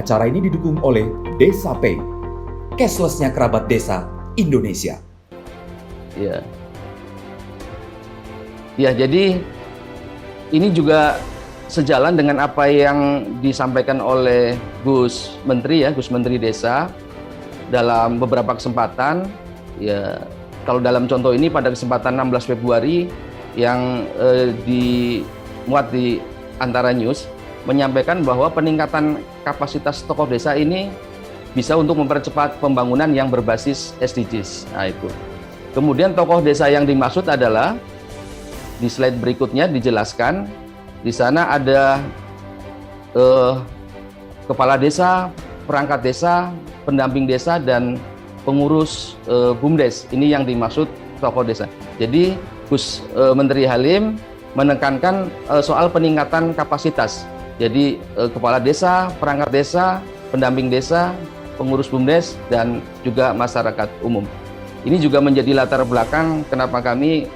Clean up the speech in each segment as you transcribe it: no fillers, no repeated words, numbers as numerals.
Acara ini didukung oleh Desa Pay, cashless-nya kerabat desa Indonesia. Ya. Ya, jadi ini juga sejalan dengan apa yang disampaikan oleh Gus Menteri ya, Gus Menteri Desa dalam beberapa kesempatan. Ya, kalau dalam contoh ini pada kesempatan 16 Februari yang dimuat di Antara News menyampaikan bahwa peningkatan kapasitas tokoh desa ini bisa untuk mempercepat pembangunan yang berbasis SDGs. Nah, itu. Kemudian tokoh desa yang dimaksud adalah di slide berikutnya dijelaskan, di sana ada kepala desa, perangkat desa, pendamping desa, dan pengurus BUMDes. Ini yang dimaksud tokoh desa. Jadi Gus Menteri Halim menekankan soal peningkatan kapasitas. Jadi kepala desa, perangkat desa, pendamping desa, pengurus BUMDes, dan juga masyarakat umum. Ini juga menjadi latar belakang kenapa kami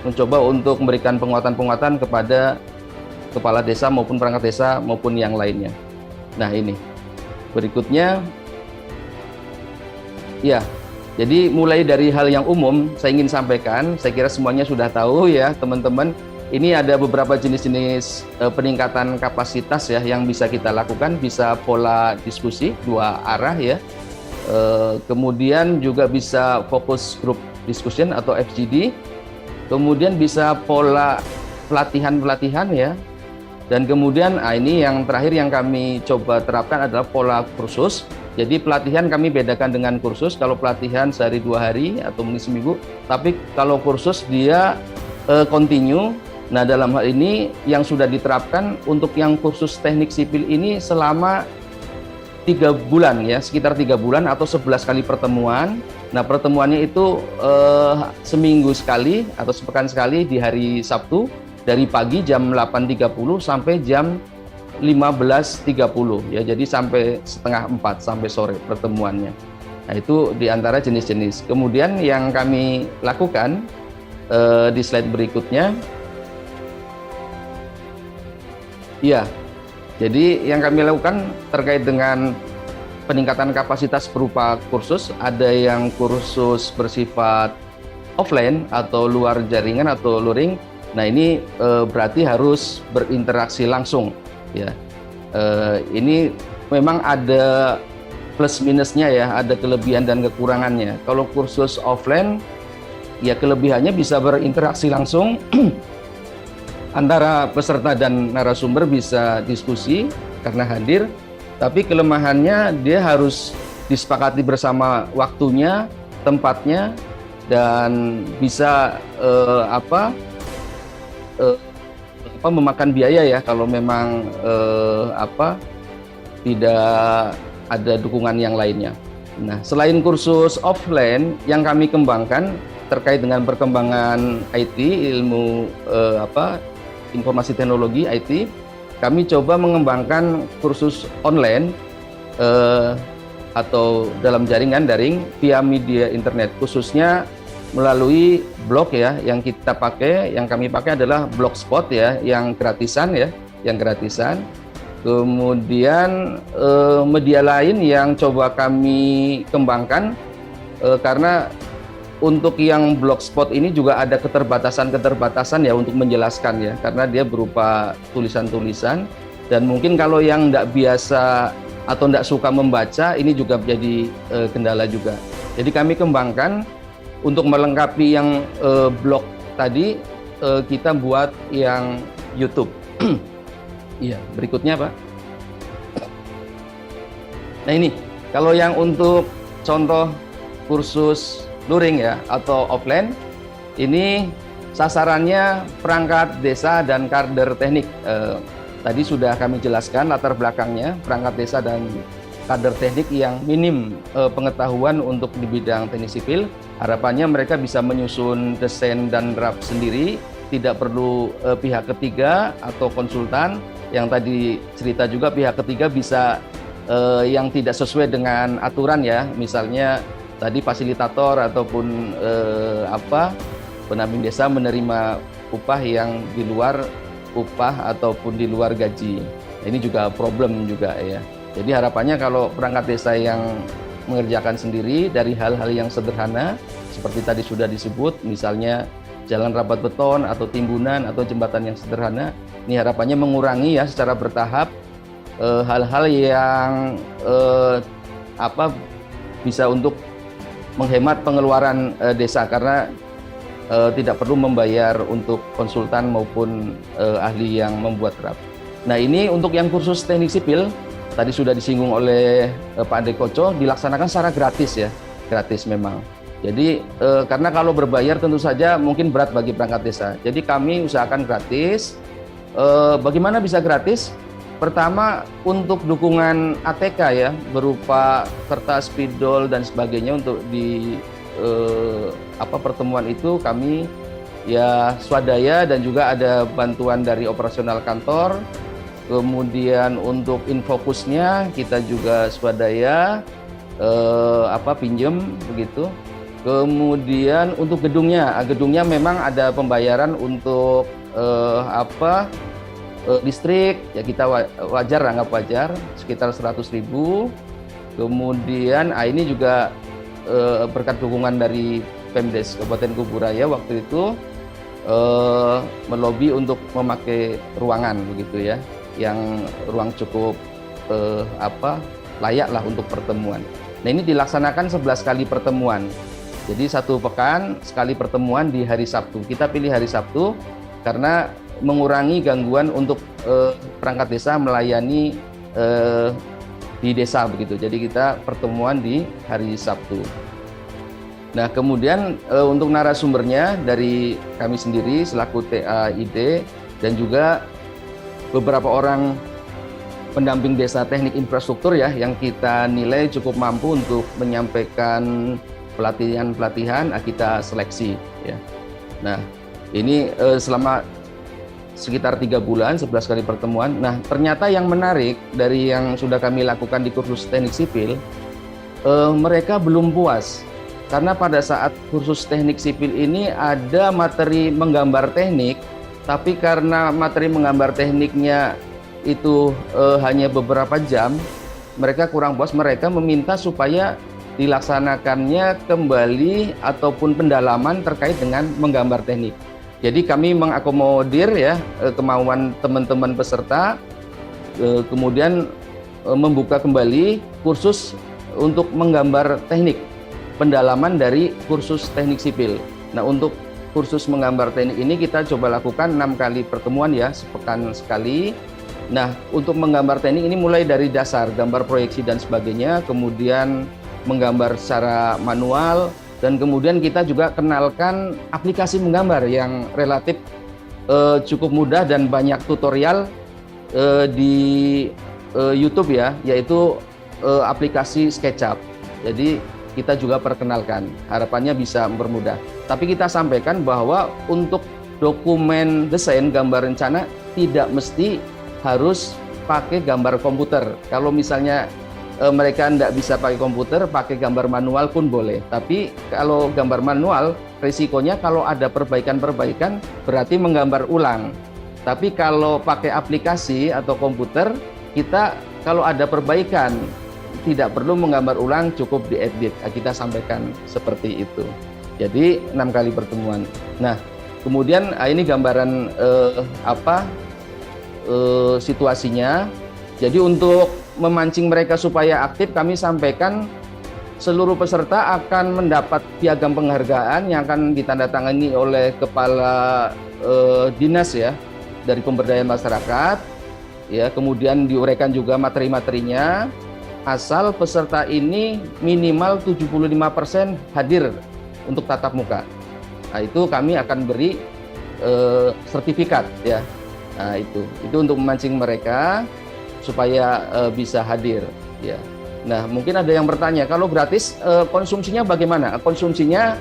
mencoba untuk memberikan penguatan-penguatan kepada kepala desa maupun perangkat desa maupun yang lainnya. Nah, ini berikutnya. Ya, jadi mulai dari hal yang umum saya ingin sampaikan, saya kira semuanya sudah tahu ya teman-teman. Ini ada beberapa jenis-jenis peningkatan kapasitas ya yang bisa kita lakukan, bisa pola diskusi dua arah ya. Kemudian juga bisa fokus group discussion atau FGD. Kemudian bisa pola pelatihan-pelatihan ya. Dan kemudian ini yang terakhir yang kami coba terapkan adalah pola kursus. Jadi pelatihan kami bedakan dengan kursus. Kalau pelatihan sehari 2 hari atau mungkin seminggu, tapi kalau kursus dia continue. Nah, dalam hal ini yang sudah diterapkan untuk yang kursus teknik sipil ini selama 3 bulan ya, sekitar 3 bulan atau 11 kali pertemuan. Nah, pertemuannya itu seminggu sekali atau sepekan sekali di hari Sabtu dari pagi jam 8.30 sampai jam 15.30 ya, jadi sampai setengah 4 sampai sore pertemuannya. Nah, itu diantara jenis-jenis. Kemudian yang kami lakukan di slide berikutnya, ya, jadi yang kami lakukan terkait dengan peningkatan kapasitas berupa kursus, ada yang kursus bersifat offline atau luar jaringan atau luring. Nah, ini berarti harus berinteraksi langsung. Ya, ini memang ada plus minusnya ya, ada kelebihan dan kekurangannya. Kalau kursus offline, ya kelebihannya bisa berinteraksi langsung antara peserta dan narasumber, bisa diskusi karena hadir. Tapi kelemahannya dia harus disepakati bersama waktunya, tempatnya, dan bisa memakan biaya ya kalau memang tidak ada dukungan yang lainnya. Nah, selain kursus offline yang kami kembangkan terkait dengan perkembangan IT, ilmu informasi teknologi IT, kami coba mengembangkan kursus online atau dalam jaringan daring via media internet, khususnya melalui blog ya. Yang kita pakai, yang kami pakai adalah Blogspot ya, yang gratisan ya, yang gratisan. Kemudian media lain yang coba kami kembangkan karena untuk yang Blogspot ini juga ada keterbatasan ya untuk menjelaskan ya, karena dia berupa tulisan-tulisan, dan mungkin kalau yang tidak biasa atau tidak suka membaca ini juga menjadi kendala juga. Jadi kami kembangkan untuk melengkapi yang blog tadi, kita buat yang YouTube. Iya, berikutnya Pak. Nah, ini kalau yang untuk contoh kursus luring ya atau offline, ini sasarannya perangkat desa dan kader teknik. Tadi sudah kami jelaskan latar belakangnya, perangkat desa dan kader teknik yang minim pengetahuan untuk di bidang teknik sipil. Harapannya mereka bisa menyusun desain dan draft sendiri, tidak perlu pihak ketiga atau konsultan. Yang tadi cerita juga pihak ketiga bisa yang tidak sesuai dengan aturan ya, misalnya tadi fasilitator ataupun pendamping desa menerima upah yang di luar upah ataupun di luar gaji. Ini juga problem juga ya. Jadi harapannya kalau perangkat desa yang mengerjakan sendiri dari hal-hal yang sederhana seperti tadi sudah disebut, misalnya jalan rapat beton atau timbunan atau jembatan yang sederhana, ini harapannya mengurangi ya secara bertahap hal-hal yang bisa untuk menghemat pengeluaran desa karena tidak perlu membayar untuk konsultan maupun ahli yang membuat draft. Nah ini untuk yang kursus teknik sipil tadi sudah disinggung oleh Pak Ade Koco, dilaksanakan secara gratis ya, gratis memang. Jadi karena kalau berbayar tentu saja mungkin berat bagi perangkat desa. Jadi kami usahakan gratis. Bagaimana bisa gratis? Pertama untuk dukungan ATK ya, berupa kertas, spidol dan sebagainya untuk di pertemuan itu kami ya swadaya dan juga ada bantuan dari operasional kantor. Kemudian untuk infokusnya kita juga swadaya pinjem begitu. Kemudian untuk gedungnya memang ada pembayaran untuk listrik ya, kita wajar, anggap wajar sekitar 100.000. Kemudian ini juga berkat dukungan dari Pemdes Kabupaten Kuburaya waktu itu melobi untuk memakai ruangan begitu ya, yang ruang cukup layak lah untuk pertemuan. Nah ini dilaksanakan 11 kali pertemuan. Jadi 1 pekan sekali pertemuan di hari Sabtu. Kita pilih hari Sabtu karena mengurangi gangguan untuk perangkat desa melayani di desa begitu. Jadi kita pertemuan di hari Sabtu. Nah kemudian untuk narasumbernya dari kami sendiri selaku TAID dan juga beberapa orang pendamping desa teknik infrastruktur ya yang kita nilai cukup mampu untuk menyampaikan pelatihan-pelatihan, kita seleksi ya. Nah ini selama sekitar 3 bulan 11 kali pertemuan. Nah ternyata yang menarik dari yang sudah kami lakukan di kursus teknik sipil, mereka belum puas karena pada saat kursus teknik sipil ini ada materi menggambar teknik, tapi karena materi menggambar tekniknya itu hanya beberapa jam, mereka kurang puas. Mereka meminta supaya dilaksanakannya kembali ataupun pendalaman terkait dengan menggambar teknik. Jadi kami mengakomodir ya kemauan teman-teman peserta, kemudian membuka kembali kursus untuk menggambar teknik, pendalaman dari kursus teknik sipil. Nah untuk kursus menggambar teknik ini kita coba lakukan 6 kali pertemuan ya, sepekan sekali. Nah untuk menggambar teknik ini mulai dari dasar, gambar proyeksi dan sebagainya, kemudian menggambar secara manual, dan kemudian kita juga kenalkan aplikasi menggambar yang relatif cukup mudah dan banyak tutorial di YouTube ya, yaitu aplikasi SketchUp. Jadi kita juga perkenalkan, harapannya bisa mempermudah. Tapi kita sampaikan bahwa untuk dokumen desain gambar rencana tidak mesti harus pakai gambar komputer. Kalau misalnya mereka tidak bisa pakai komputer, pakai gambar manual pun boleh. Tapi kalau gambar manual, risikonya kalau ada perbaikan-perbaikan berarti menggambar ulang. Tapi kalau pakai aplikasi atau komputer, kita kalau ada perbaikan tidak perlu menggambar ulang, cukup diedit. Kita sampaikan seperti itu. Jadi 6 kali pertemuan. Nah, kemudian ini gambaran situasinya. Jadi untuk memancing mereka supaya aktif, kami sampaikan seluruh peserta akan mendapat piagam penghargaan yang akan ditandatangani oleh kepala dinas ya dari pemberdayaan masyarakat. Ya, kemudian diuraikan juga materi-materinya. Asal peserta ini minimal 75% hadir untuk tatap muka. Nah, itu kami akan beri sertifikat ya. Nah, itu untuk memancing mereka supaya bisa hadir ya. Nah, mungkin ada yang bertanya, kalau gratis konsumsinya bagaimana? Konsumsinya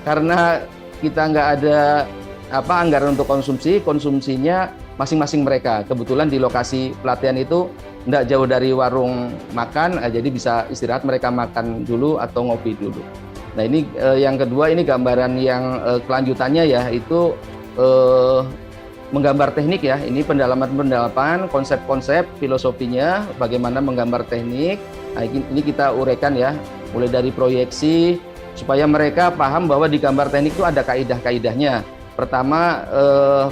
karena kita nggak ada anggaran untuk konsumsinya masing-masing mereka. Kebetulan di lokasi pelatihan itu nggak jauh dari warung makan, jadi bisa istirahat, mereka makan dulu atau ngopi dulu. Nah ini yang kedua, ini gambaran yang kelanjutannya ya, itu menggambar teknik ya. Ini pendalaman konsep-konsep filosofinya, bagaimana menggambar teknik. Nah, ini kita uraikan ya, mulai dari proyeksi supaya mereka paham bahwa di gambar teknik itu ada kaidah-kaidahnya. Pertama,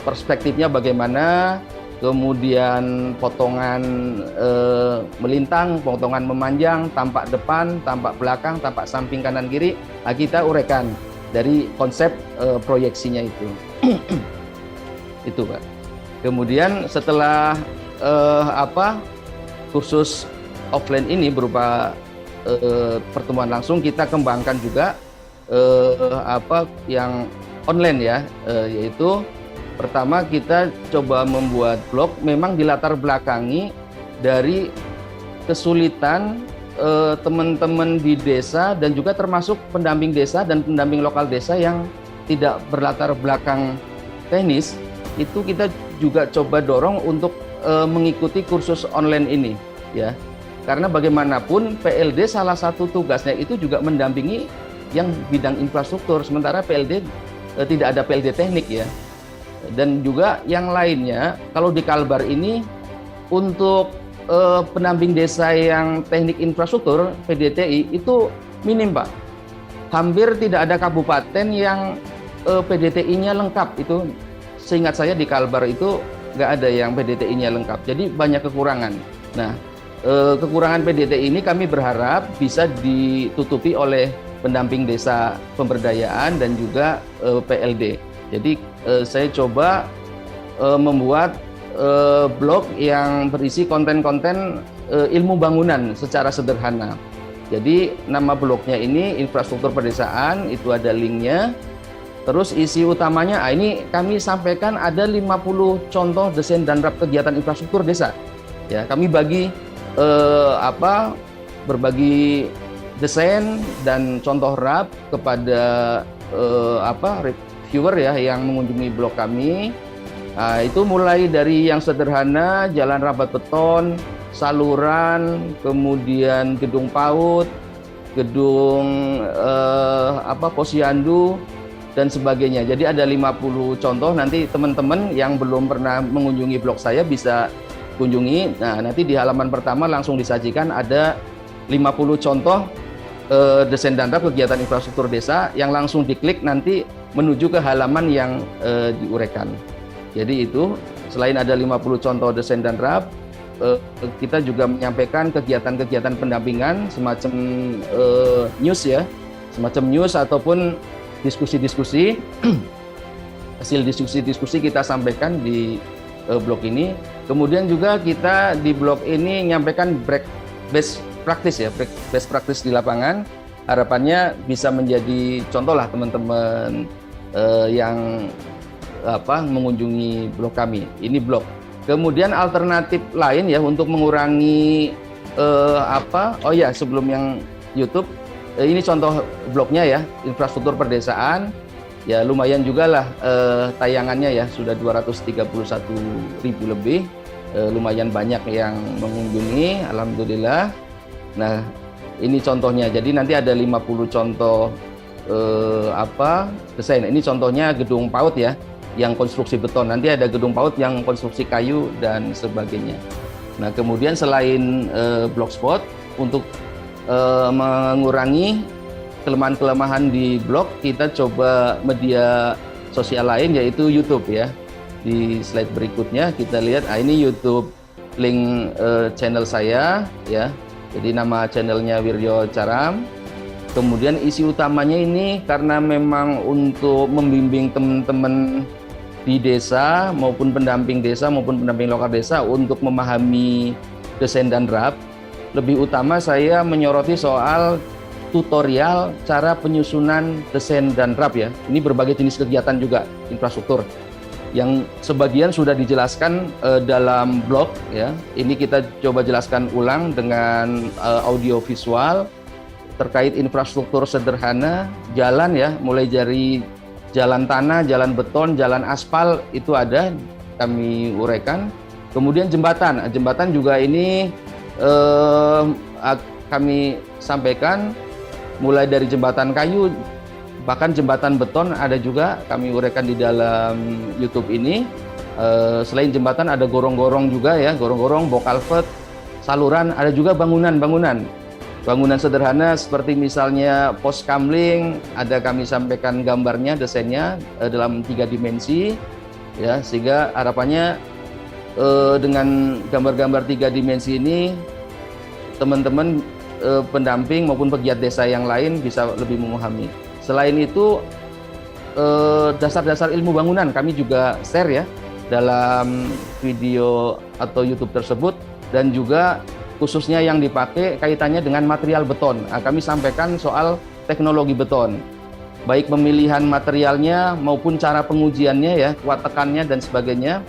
perspektifnya bagaimana, kemudian potongan melintang, potongan memanjang, tampak depan, tampak belakang, tampak samping kanan kiri. Nah, kita uraikan dari konsep proyeksinya itu. Itu Pak. Kemudian setelah kursus offline ini berupa pertemuan langsung, kita kembangkan juga yang online ya, yaitu pertama kita coba membuat blog, memang dilatar belakangi dari kesulitan teman-teman di desa dan juga termasuk pendamping desa dan pendamping lokal desa yang tidak berlatar belakang teknis. Itu kita juga coba dorong untuk mengikuti kursus online ini ya, karena bagaimanapun PLD salah satu tugasnya itu juga mendampingi yang bidang infrastruktur, sementara PLD tidak ada PLD teknik ya. Dan juga yang lainnya, kalau di Kalbar ini untuk pendamping desa yang teknik infrastruktur PDTI itu minim Pak. Hampir tidak ada kabupaten yang PDTI-nya lengkap. Itu seingat saya di Kalbar itu nggak ada yang PDTI-nya lengkap. Jadi banyak kekurangan. Nah, kekurangan PDTI ini kami berharap bisa ditutupi oleh pendamping desa pemberdayaan dan juga PLD. Jadi saya coba membuat blog yang berisi konten-konten ilmu bangunan secara sederhana. Jadi nama blognya ini infrastruktur pedesaan, itu ada linknya. Terus isi utamanya, ini kami sampaikan ada 50 contoh desain dan rap kegiatan infrastruktur desa. Ya, kami bagi berbagi desain dan contoh RAP kepada reviewer ya yang mengunjungi blog kami. Nah, itu mulai dari yang sederhana, jalan rapat beton, saluran, kemudian gedung PAUD, gedung posyandu dan sebagainya. Jadi ada 50 contoh, nanti teman-teman yang belum pernah mengunjungi blog saya bisa kunjungi. Nah, nanti di halaman pertama langsung disajikan ada 50 contoh desain dan rap kegiatan infrastruktur desa yang langsung diklik nanti menuju ke halaman yang diuraikan. Jadi itu selain ada 50 contoh desain dan rap, kita juga menyampaikan kegiatan-kegiatan pendampingan semacam news ya, semacam news ataupun diskusi-diskusi. Hasil diskusi-diskusi kita sampaikan di blog ini. Kemudian juga kita di blog ini menyampaikan best practice ya, best practice di lapangan. Harapannya bisa menjadi contoh lah teman-teman yang mengunjungi blog kami. Ini blog. Kemudian alternatif lain ya untuk mengurangi sebelum yang YouTube, ini contoh blognya ya, infrastruktur pedesaan. Ya lumayan juga lah tayangannya ya, sudah 231.000 lebih. Lumayan banyak yang mengunjungi, alhamdulillah. Nah, ini contohnya. Jadi nanti ada 50 contoh desain. Ini contohnya gedung PAUD ya, yang konstruksi beton. Nanti ada gedung PAUD yang konstruksi kayu dan sebagainya. Nah, kemudian selain blogspot, untuk mengurangi kelemahan-kelemahan di blog, kita coba media sosial lain yaitu YouTube ya. Di slide berikutnya kita lihat, ini YouTube link channel saya ya. Jadi nama channelnya Wirjo Caram. Kemudian isi utamanya ini karena memang untuk membimbing teman-teman di desa maupun pendamping lokal desa untuk memahami desain dan rap. Lebih utama saya menyoroti soal tutorial cara penyusunan desain dan rap ya. Ini berbagai jenis kegiatan juga infrastruktur yang sebagian sudah dijelaskan dalam blog ya. Ini kita coba jelaskan ulang dengan audio visual terkait infrastruktur sederhana, jalan ya, mulai dari jalan tanah, jalan beton, jalan aspal itu ada kami uraikan. Kemudian jembatan juga ini kami sampaikan mulai dari jembatan kayu, bahkan jembatan beton ada juga kami uraikan di dalam YouTube ini. Selain jembatan ada gorong-gorong juga ya, gorong-gorong, box culvert, saluran, ada juga bangunan-bangunan. Bangunan sederhana seperti misalnya pos kamling, ada kami sampaikan gambarnya, desainnya dalam 3 dimensi, ya, sehingga harapannya dengan gambar-gambar 3 dimensi ini teman-teman pendamping maupun pegiat desa yang lain bisa lebih memahami. Selain itu dasar-dasar ilmu bangunan kami juga share ya dalam video atau YouTube tersebut, dan juga khususnya yang dipakai kaitannya dengan material beton. Nah, kami sampaikan soal teknologi beton, baik pemilihan materialnya maupun cara pengujiannya ya, kuat tekannya dan sebagainya.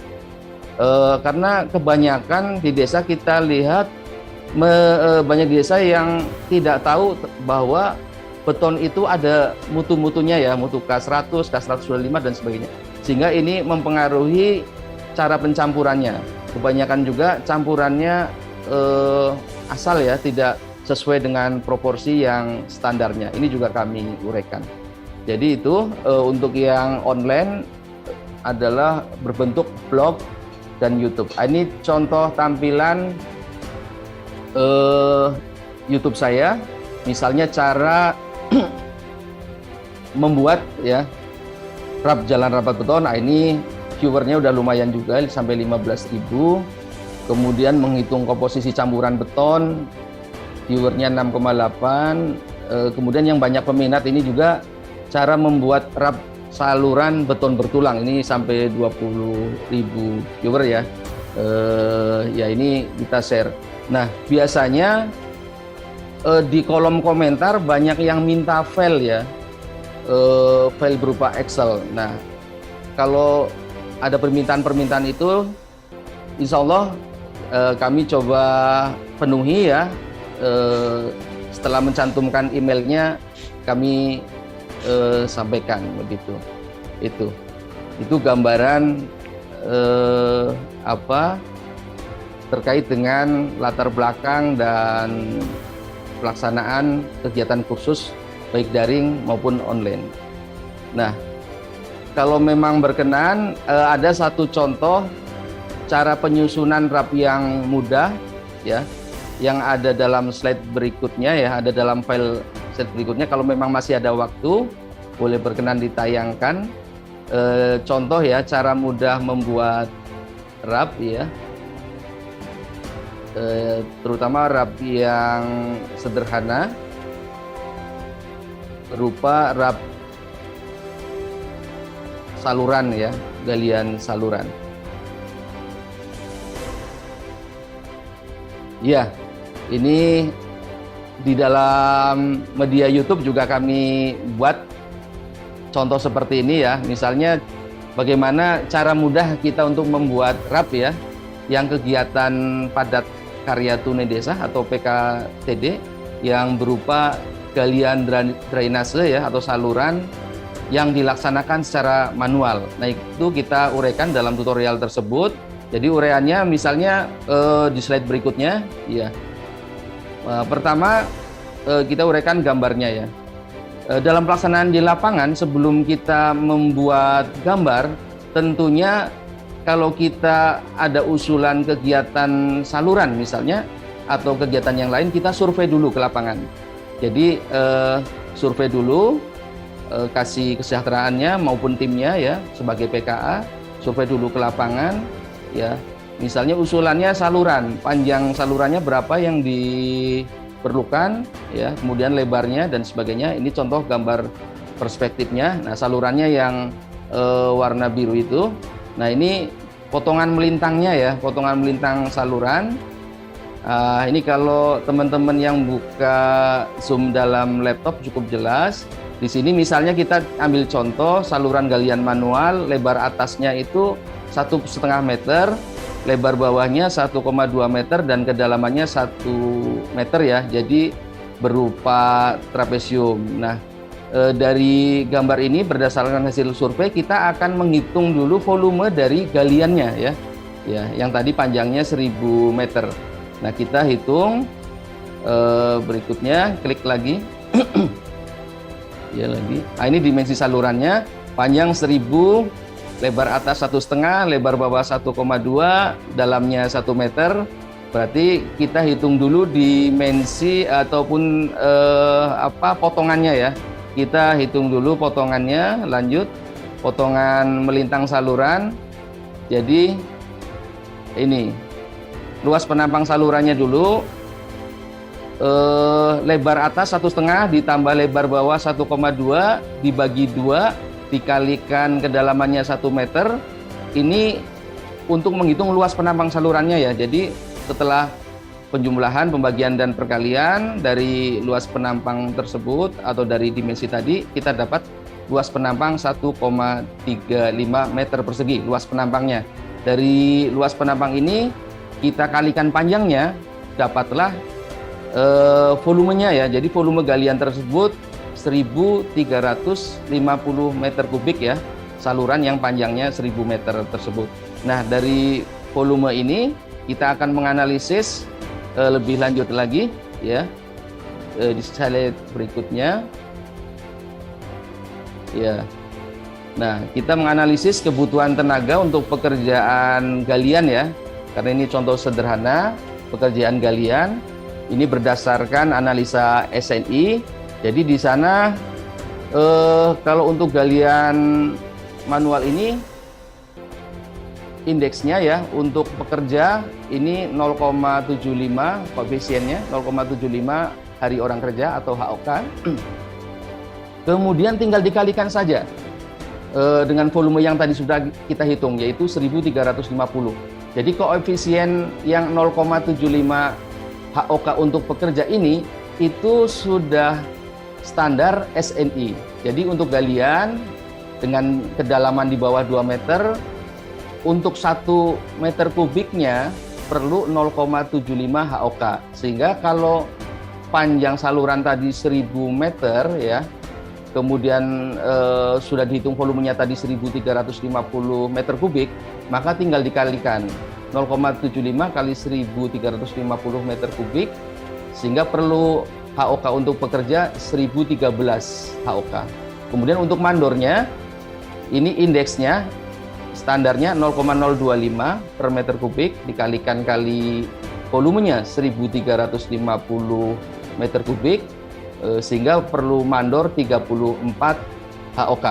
Karena kebanyakan di desa kita lihat banyak desa yang tidak tahu bahwa beton itu ada mutu-mutunya ya, mutu K100, K125 dan sebagainya. Sehingga ini mempengaruhi cara pencampurannya. Kebanyakan juga campurannya asal ya, tidak sesuai dengan proporsi yang standarnya. Ini juga kami uraikan. Jadi itu untuk yang online adalah berbentuk blog dan YouTube. Ini contoh tampilan YouTube saya. Misalnya cara membuat ya jalan rapat beton. Nah, ini viewernya udah lumayan juga sampai 15.000. Kemudian menghitung komposisi campuran beton, viewernya 6,8. Kemudian yang banyak peminat ini juga cara membuat rap saluran beton bertulang, ini sampai 20.000 viewer ya. Ya ini kita share. Nah biasanya di kolom komentar banyak yang minta file ya, file berupa Excel. Nah kalau ada permintaan-permintaan itu, insya Allah kami coba penuhi ya. Setelah mencantumkan emailnya kami sampaikan begitu. Itu gambaran terkait dengan latar belakang dan pelaksanaan kegiatan kursus baik daring maupun online. Nah kalau memang berkenan, ada satu contoh cara penyusunan rap yang mudah ya, yang ada dalam slide berikutnya ya, ada dalam file slide berikutnya. Kalau memang masih ada waktu, boleh berkenan ditayangkan contoh ya, cara mudah membuat rap ya, terutama rap yang sederhana berupa rap saluran ya, galian saluran. Ya, ini di dalam media YouTube juga kami buat contoh seperti ini ya. Misalnya bagaimana cara mudah kita untuk membuat rap ya, yang kegiatan padat karya tunai desa atau PKTD yang berupa galian drainase ya atau saluran yang dilaksanakan secara manual. Nah itu kita uraikan dalam tutorial tersebut. Jadi uraiannya misalnya di slide berikutnya ya. Pertama kita uraikan gambarnya ya. Dalam pelaksanaan di lapangan sebelum kita membuat gambar, tentunya kalau kita ada usulan kegiatan saluran misalnya atau kegiatan yang lain, kita survei dulu ke lapangan. Jadi survei dulu, kasih kesejahteraannya maupun timnya ya sebagai PKA, survei dulu ke lapangan ya. Misalnya usulannya saluran, panjang salurannya berapa yang diperlukan ya, kemudian lebarnya dan sebagainya. Ini contoh gambar perspektifnya. Nah salurannya yang warna biru itu. Nah ini potongan melintangnya ya, potongan melintang saluran. Ini kalau teman-teman yang buka Zoom dalam laptop cukup jelas. Di sini misalnya kita ambil contoh saluran galian manual, lebar atasnya itu 1,5 meter, lebar bawahnya 1,2 meter dan kedalamannya 1 meter ya. Jadi berupa trapesium. Nah, dari gambar ini berdasarkan hasil survei kita akan menghitung dulu volume dari galiannya ya. Ya, yang tadi panjangnya 1000 meter. Nah, kita hitung berikutnya, klik lagi. Ya lagi. Nah, ini dimensi salurannya panjang 1000 lebar atas 1,5, lebar bawah 1,2, dalamnya 1 meter. Berarti kita hitung dulu dimensi ataupun potongannya ya. Kita hitung dulu potongannya, lanjut potongan melintang saluran. Jadi ini luas penampang salurannya dulu, lebar atas 1,5 ditambah lebar bawah 1,2 dibagi 2 dikalikan kedalamannya 1 meter. Ini untuk menghitung luas penampang salurannya ya. Jadi setelah penjumlahan, pembagian dan perkalian dari luas penampang tersebut atau dari dimensi tadi, kita dapat luas penampang 1,35 meter persegi luas penampangnya. Dari luas penampang ini kita kalikan panjangnya, dapatlah volumenya ya. Jadi volume galian tersebut 1.350 meter kubik ya, saluran yang panjangnya 1.000 meter tersebut. Nah, dari volume ini kita akan menganalisis lebih lanjut lagi ya di slide berikutnya. Ya. Nah, kita menganalisis kebutuhan tenaga untuk pekerjaan galian ya. Karena ini contoh sederhana pekerjaan galian. Ini berdasarkan analisa SNI. Jadi di sana kalau untuk galian manual ini indeksnya ya untuk pekerja ini 0,75 koefisiennya 0,75 hari orang kerja atau HOK. Kemudian tinggal dikalikan saja dengan volume yang tadi sudah kita hitung, yaitu 1.350. Jadi koefisien yang 0,75 HOK untuk pekerja ini itu sudah standar SNI. Jadi untuk galian dengan kedalaman di bawah 2 meter, untuk 1 meter kubiknya perlu 0,75 HOK. Sehingga kalau panjang saluran tadi 1.000 meter ya, kemudian sudah dihitung volumenya tadi 1.350 meter kubik, maka tinggal dikalikan 0,75 kali 1.350 meter kubik, sehingga perlu HOK untuk pekerja 1.013 HOK. Kemudian untuk mandornya, ini indeksnya standarnya 0,025 per meter kubik dikalikan kali volumenya 1.350 meter kubik, sehingga perlu mandor 34 HOK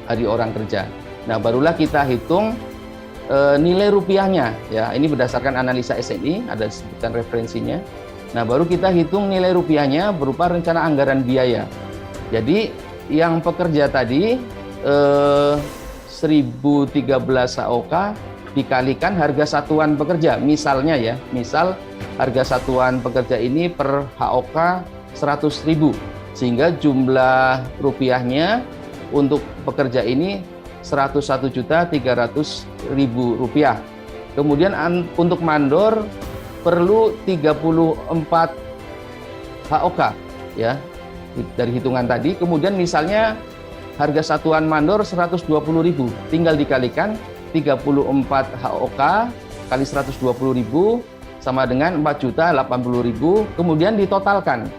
hari orang kerja. Nah, barulah kita hitung nilai rupiahnya ya. Ini berdasarkan analisa SNI, ada sebutkan referensinya. Nah, baru kita hitung nilai rupiahnya berupa rencana anggaran biaya. Jadi yang pekerja tadi 1.013 HOK dikalikan harga satuan pekerja. Misalnya ya, misal harga satuan pekerja ini per HOK 100.000, sehingga jumlah rupiahnya untuk pekerja ini 101.300.000 rupiah. Kemudian untuk mandor perlu 34 HOK ya dari hitungan tadi. Kemudian misalnya harga satuan mandor 120.000, tinggal dikalikan 34 HOK kali 120.000 sama dengan 4.080.000. Kemudian ditotalkan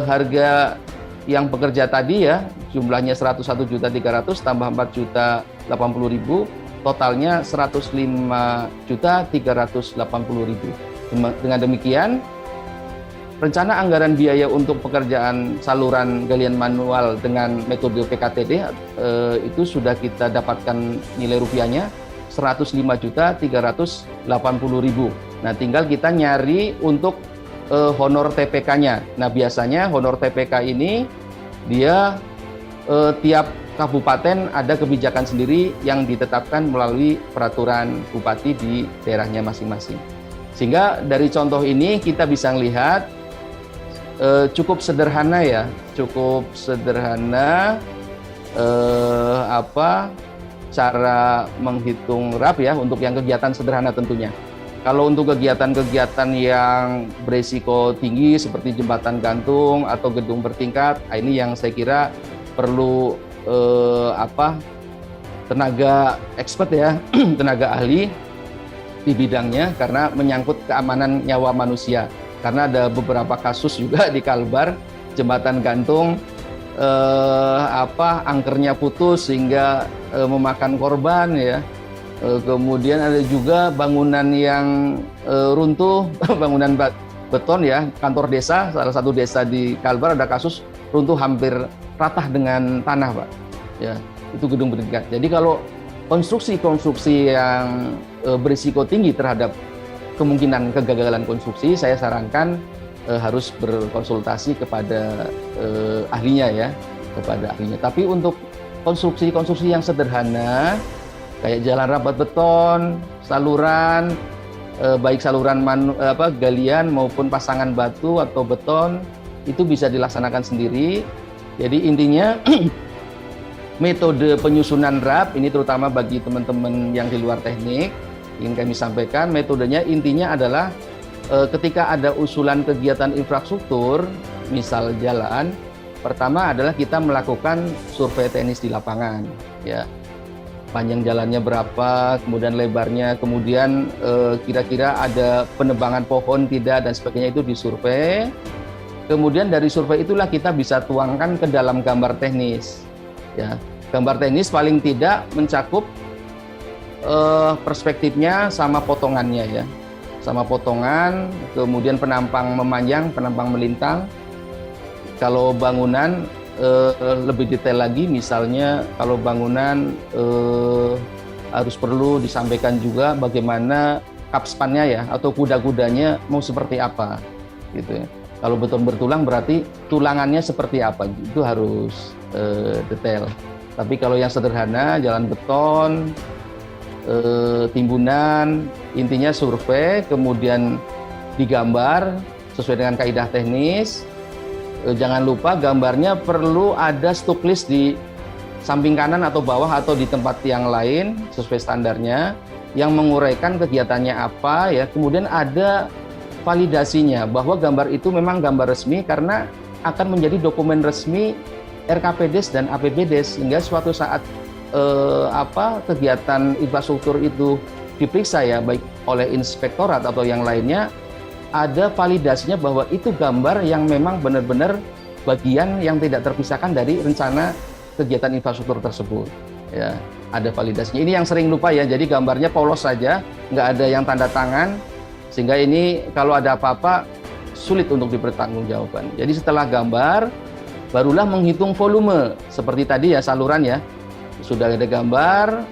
harga yang pekerja tadi ya, jumlahnya 101.300 tambah 4.080.000, totalnya 105.380.000. Dengan demikian, rencana anggaran biaya untuk pekerjaan saluran galian manual dengan metode PKTD itu sudah kita dapatkan nilai rupiahnya 105.380.000. Nah, tinggal kita nyari untuk honor TPK-nya. Nah, biasanya honor TPK ini dia tiap kabupaten ada kebijakan sendiri yang ditetapkan melalui peraturan bupati di daerahnya masing-masing. Sehingga dari contoh ini kita bisa melihat cukup sederhana ya, cukup sederhana cara menghitung RAP ya untuk yang kegiatan sederhana tentunya. Kalau untuk kegiatan-kegiatan yang berisiko tinggi seperti jembatan gantung atau gedung bertingkat, ini yang saya kira perlu tenaga expert ya, tenaga ahli di bidangnya, karena menyangkut keamanan nyawa manusia. Karena ada beberapa kasus juga di Kalbar, jembatan gantung angkernya putus sehingga memakan korban ya. Kemudian ada juga bangunan yang runtuh, bangunan beton ya, kantor desa, salah satu desa di Kalbar ada kasus runtuh hampir rata dengan tanah, Pak. Ya, itu gedung bertingkat. Jadi kalau konstruksi-konstruksi yang berisiko tinggi terhadap kemungkinan kegagalan konstruksi, saya sarankan harus berkonsultasi kepada ahlinya ya, kepada ahlinya. Tapi untuk konstruksi-konstruksi yang sederhana kayak jalan rapat beton, saluran, baik saluran galian maupun pasangan batu atau beton, itu bisa dilaksanakan sendiri. Jadi intinya metode penyusunan RAP ini terutama bagi teman-teman yang di luar teknik, ingin kami sampaikan metodenya intinya adalah ketika ada usulan kegiatan infrastruktur, misal jalan, pertama adalah kita melakukan survei teknis di lapangan, ya. Panjang jalannya berapa, kemudian lebarnya, kemudian kira-kira ada penebangan pohon tidak dan sebagainya, itu disurvei. Kemudian dari survei itulah kita bisa tuangkan ke dalam gambar teknis. Ya, gambar teknis paling tidak mencakup perspektifnya sama potongannya ya, sama potongan, kemudian penampang memanjang, penampang melintang. Kalau bangunan lebih detail lagi, misalnya kalau bangunan harus perlu disampaikan juga bagaimana kapspannya ya, atau kuda-kudanya mau seperti apa gitu ya. Kalau beton bertulang berarti tulangannya seperti apa, itu harus detail. Tapi kalau yang sederhana, jalan beton, timbunan, intinya survei, kemudian digambar sesuai dengan kaidah teknis. Jangan lupa gambarnya perlu ada stuk list di samping kanan atau bawah atau di tempat yang lain sesuai standarnya yang menguraikan kegiatannya apa ya. Kemudian ada validasinya bahwa gambar itu memang gambar resmi karena akan menjadi dokumen resmi RKPDes dan APBDes, sehingga suatu saat kegiatan infrastruktur itu diperiksa ya baik oleh inspektorat atau yang lainnya, ada validasinya bahwa itu gambar yang memang benar-benar bagian yang tidak terpisahkan dari rencana kegiatan infrastruktur tersebut. Ya, ada validasinya. Ini yang sering lupa ya. Jadi gambarnya polos saja, nggak ada yang tanda tangan, sehingga ini kalau ada apa-apa sulit untuk dipertanggungjawabkan. Jadi setelah gambar, barulah menghitung volume. Seperti tadi ya saluran ya, sudah ada gambar,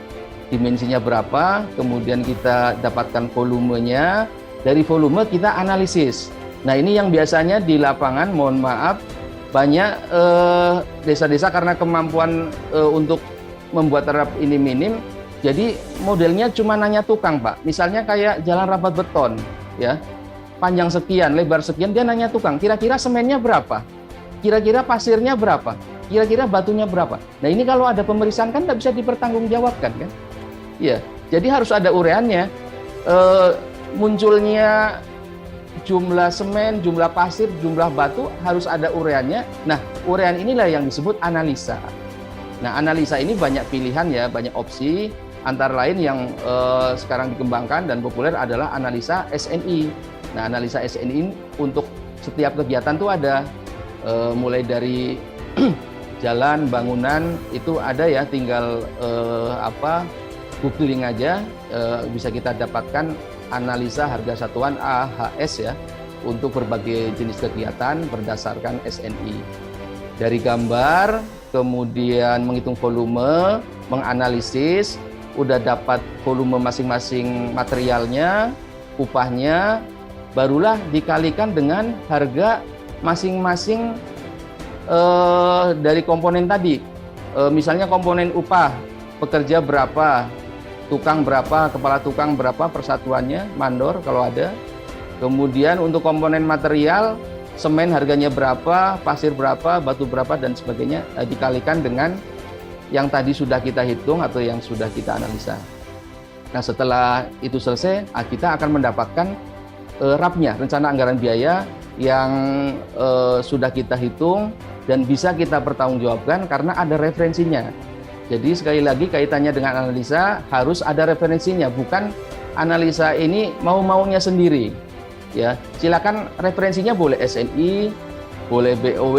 dimensinya berapa, kemudian kita dapatkan volumenya. Dari volume kita analisis. Nah ini yang biasanya di lapangan, mohon maaf, banyak desa-desa karena kemampuan untuk membuat RAP ini minim, jadi modelnya cuma nanya tukang, Pak. Misalnya kayak jalan rapat beton, ya, panjang sekian, lebar sekian, dia nanya tukang, kira-kira semennya berapa? Kira-kira pasirnya berapa? Kira-kira batunya berapa? Nah ini kalau ada pemeriksaan kan tidak bisa dipertanggungjawabkan kan? Iya, jadi harus ada ureannya. Munculnya jumlah semen, jumlah pasir, jumlah batu harus ada ureannya. Nah, urean inilah yang disebut analisa. Nah, analisa ini banyak pilihan ya, banyak opsi. Antara lain yang sekarang dikembangkan dan populer adalah analisa SNI. Nah, analisa SNI untuk setiap kegiatan tuh ada mulai dari jalan, bangunan itu ada ya, tinggal googling aja bisa kita dapatkan analisa harga satuan AHS ya untuk berbagai jenis kegiatan berdasarkan SNI. Dari gambar, kemudian menghitung volume, menganalisis, udah dapat volume masing-masing materialnya, upahnya, barulah dikalikan dengan harga masing-masing dari komponen tadi. Misalnya komponen upah, pekerja berapa, tukang berapa, kepala tukang berapa persatuannya, mandor kalau ada. Kemudian untuk komponen material, semen harganya berapa, pasir berapa, batu berapa, dan sebagainya, dikalikan dengan yang tadi sudah kita hitung atau yang sudah kita analisa. Nah setelah itu selesai, kita akan mendapatkan RAP-nya, rencana anggaran biaya yang sudah kita hitung dan bisa kita pertanggungjawabkan karena ada referensinya. Jadi sekali lagi kaitannya dengan analisa harus ada referensinya, bukan analisa ini mau-maunya sendiri. Ya, silakan referensinya boleh SNI, boleh BOW,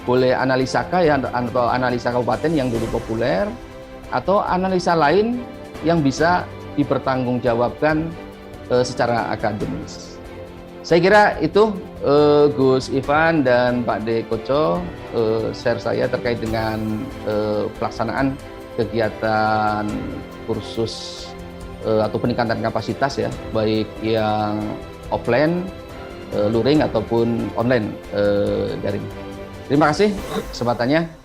boleh analisa K ya, atau analisa kabupaten yang dulu populer, atau analisa lain yang bisa dipertanggungjawabkan secara akademis. Saya kira itu Gus Ivan dan Pak De Koco share saya terkait dengan pelaksanaan kegiatan kursus atau peningkatan kapasitas ya, baik yang offline, luring ataupun online daring. Terima kasih kesempatannya.